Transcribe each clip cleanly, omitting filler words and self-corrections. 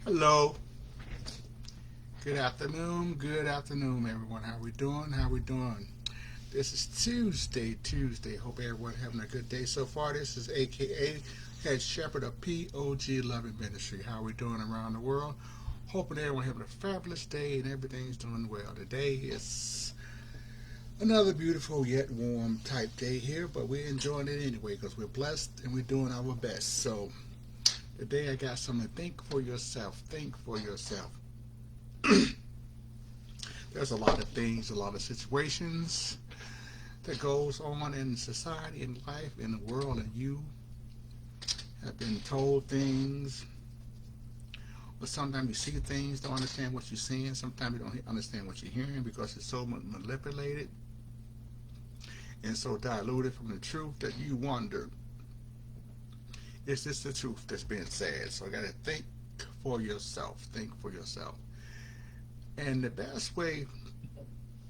Hello. Good afternoon, everyone. How we doing? How we doing? This is Tuesday. Hope everyone having a good day so far. This is AKA Head Shepherd of POG Loving Ministry. How we doing around the world? Hoping everyone having a fabulous day and everything's doing well. Today is another beautiful yet warm type day here, but we're enjoying it anyway because we're blessed and we're doing our best. So today I got something to think for yourself. Think for yourself. There's a lot of things, a lot of situations that goes on in society, in life, in the world, and you have been told things, but sometimes you see things, don't understand what you're seeing. Sometimes you don't understand what you're hearing because it's so manipulated and so diluted from the truth that you wonder, is this the truth that's being said? So I got to think for yourself. Think for yourself. And the best way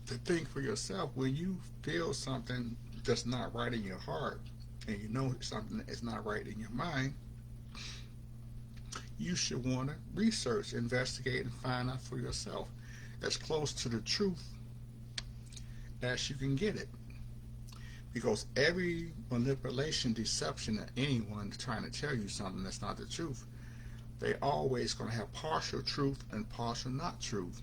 to think for yourself, when you feel something that's not right in your heart and you know something that's not right in your mind, you should want to research, investigate, and find out for yourself as close to the truth as you can get it. Because every manipulation, deception of anyone trying to tell you something that's not the truth, they always going to have partial truth and partial not truth,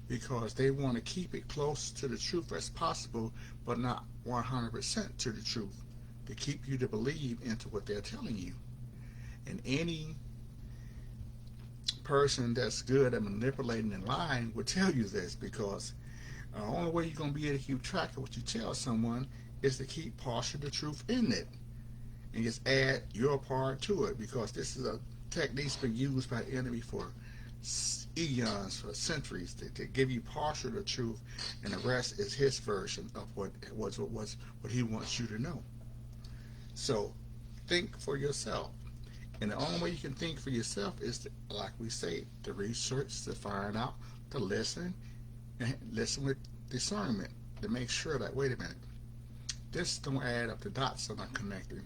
because they want to keep it close to the truth as possible, but not 100% to the truth, to keep you to believe into what they're telling you. And any person that's good at manipulating and lying will tell you this, because the only way you're going to be able to keep track of what you tell someone is to keep partial the truth in it and just add your part to it, because this is a technique that's been used by the enemy for eons, for centuries, to give you partial the truth, and the rest is his version of what he wants you to know. So think for yourself. And the only way you can think for yourself is to, like we say, to research, to find out, to listen, and listen with discernment, to make sure that, wait a minute, this don't add up, the dots are not connected.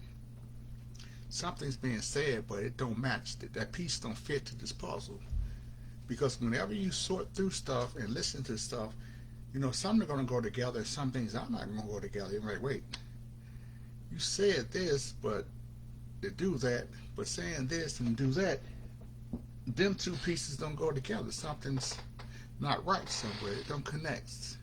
Something's being said, but it don't match, that piece don't fit to this puzzle. Because whenever you sort through stuff and listen to stuff, you know, some are going to go together and some things are not going to go together. You're like, wait, you said this, but to do that, but saying this and do that, them two pieces don't go together. Something's not right somewhere. It don't connect.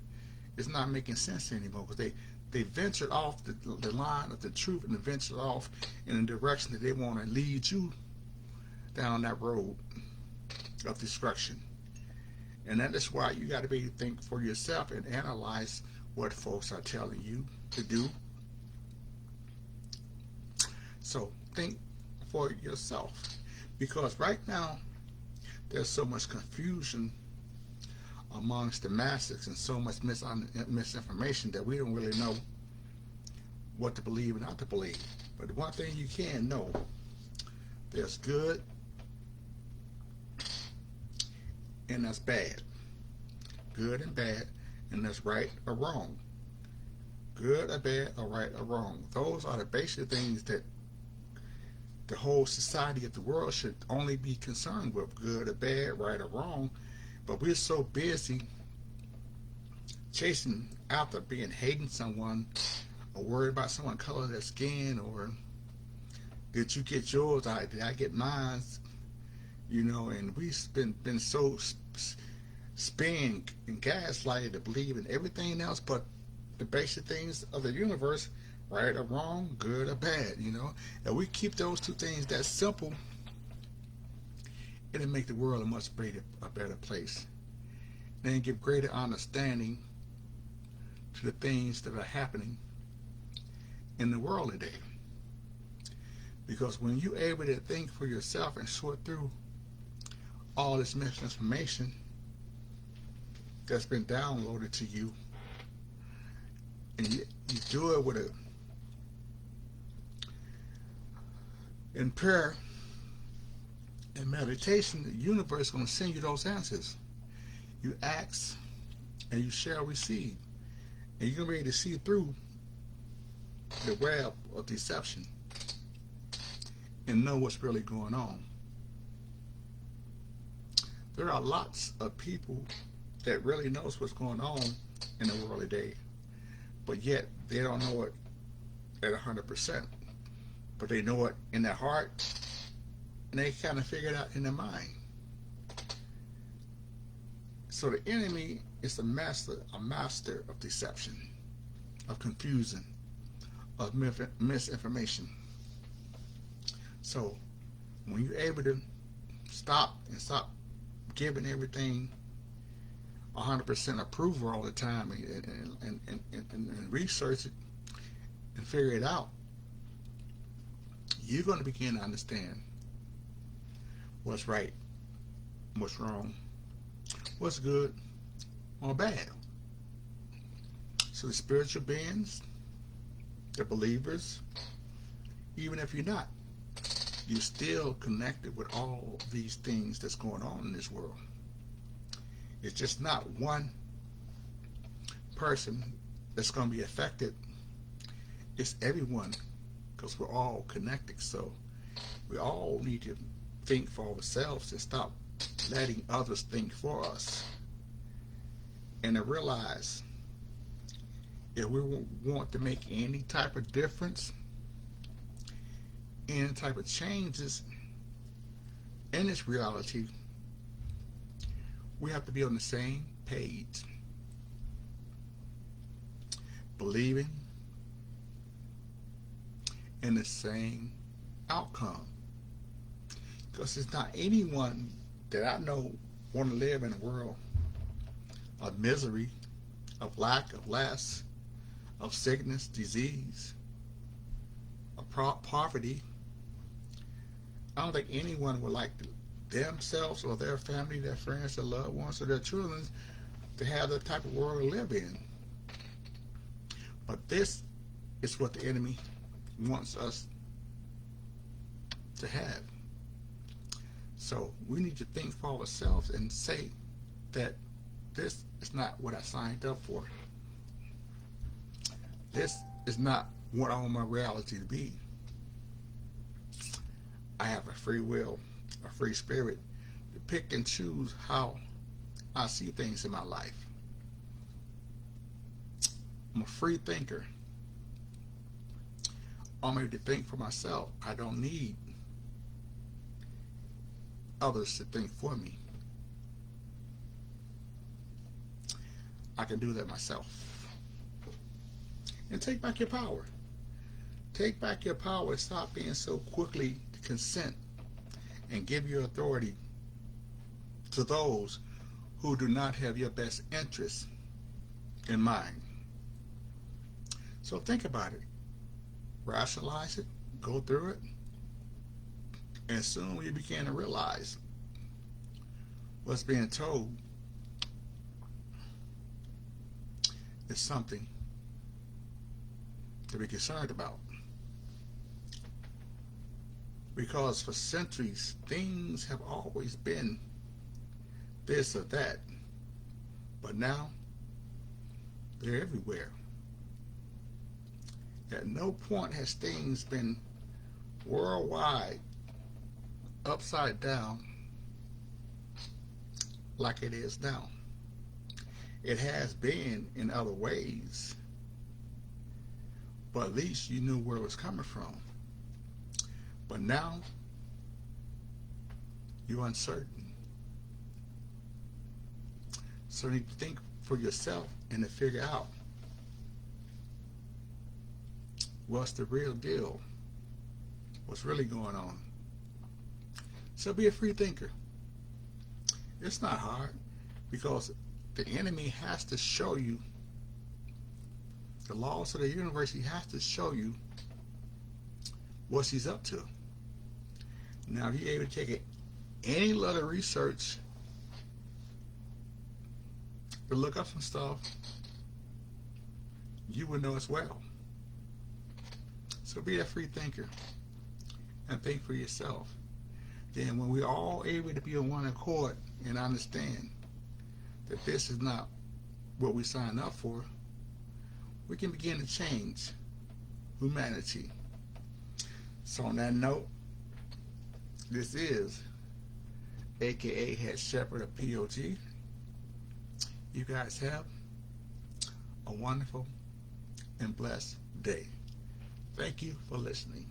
It's not making sense anymore, because they ventured off the line of the truth, and they ventured off in a direction that they want to lead you down that road of destruction. And that is why you got to be able to think for yourself and analyze what folks are telling you to do. So think for yourself, because right now there's so much confusion amongst the masses and so much misinformation that we don't really know what to believe and not to believe. But the one thing you can know, there's good and that's bad. Good and bad, and that's right or wrong. Good or bad, or right or wrong. Those are the basic things that the whole society of the world should only be concerned with: good or bad, right or wrong. But we're so busy chasing after hating someone, or worried about someone's color of their skin, or did you get yours? Did I get mine? You know, and we've been so spin and gaslighted to believe in everything else but the basic things of the universe, right or wrong, good or bad, you know. And we keep those two things that simple, it'll make the world a much better place. And give greater understanding to the things that are happening in the world today. Because when you're able to think for yourself and sort through all this misinformation that's been downloaded to you, and you do it with in prayer and meditation, the universe is going to send you those answers. You ask and you shall receive, and you're going to be able to see through the web of deception and know what's really going on. there are lots of people that really knows what's going on in the world today, but yet they don't know it at 100%. But they know it in their heart, and they kind of figure it out in their mind. So the enemy is a master of deception, of confusion, of misinformation. So when you're able to stop giving everything 100% approval all the time, and research it and figure it out, you're going to begin to understand what's right, what's wrong, what's good or bad. So the spiritual beings, the believers, even if you're not, you're still connected with all these things that's going on in this world. It's just not one person that's going to be affected. It's everyone, because we're all connected. So we all need to think for ourselves and stop letting others think for us. And to realize if we want to make any type of difference, any type of changes in this reality, we have to be on the same page, believing in the same outcome. Because it's not anyone that I know want to live in a world of misery, of lack, of less, of sickness, disease, of poverty. I don't think anyone would like themselves or their family, their friends, their loved ones, or their children to have that type of world to live in. But this is what the enemy wants us to have. So we need to think for ourselves and say that this is not what I signed up for. This is not what I want my reality to be. I have a free will, a free spirit to pick and choose how I see things in my life. I'm a free thinker. I'm able to think for myself. I don't need others to think for me. I can do that myself. And take back your power. Take back your power. Stop being so quickly to consent and give your authority to those who do not have your best interests in mind. So think about it. Rationalize it. Go through it. And soon you begin to realize what's being told is something to be concerned about. Because for centuries, things have always been this or that. But now, they're everywhere. At no point has things been worldwide upside down like it is now. It has been in other ways, but at least you knew where it was coming from. But now, you're uncertain. So you need to think for yourself and to figure out what's the real deal, what's really going on. So be a free thinker. It's not hard, because the enemy has to show you the laws of the universe. He has to show you what he's up to. Now, if you're able to take any little research to look up some stuff, you will know as well. So be a free thinker and think for yourself. Then when we're all able to be on one accord and understand that this is not what we signed up for, we can begin to change humanity. So on that note, this is aka Head Shepherd of POG. You guys have a wonderful and blessed day. Thank you for listening.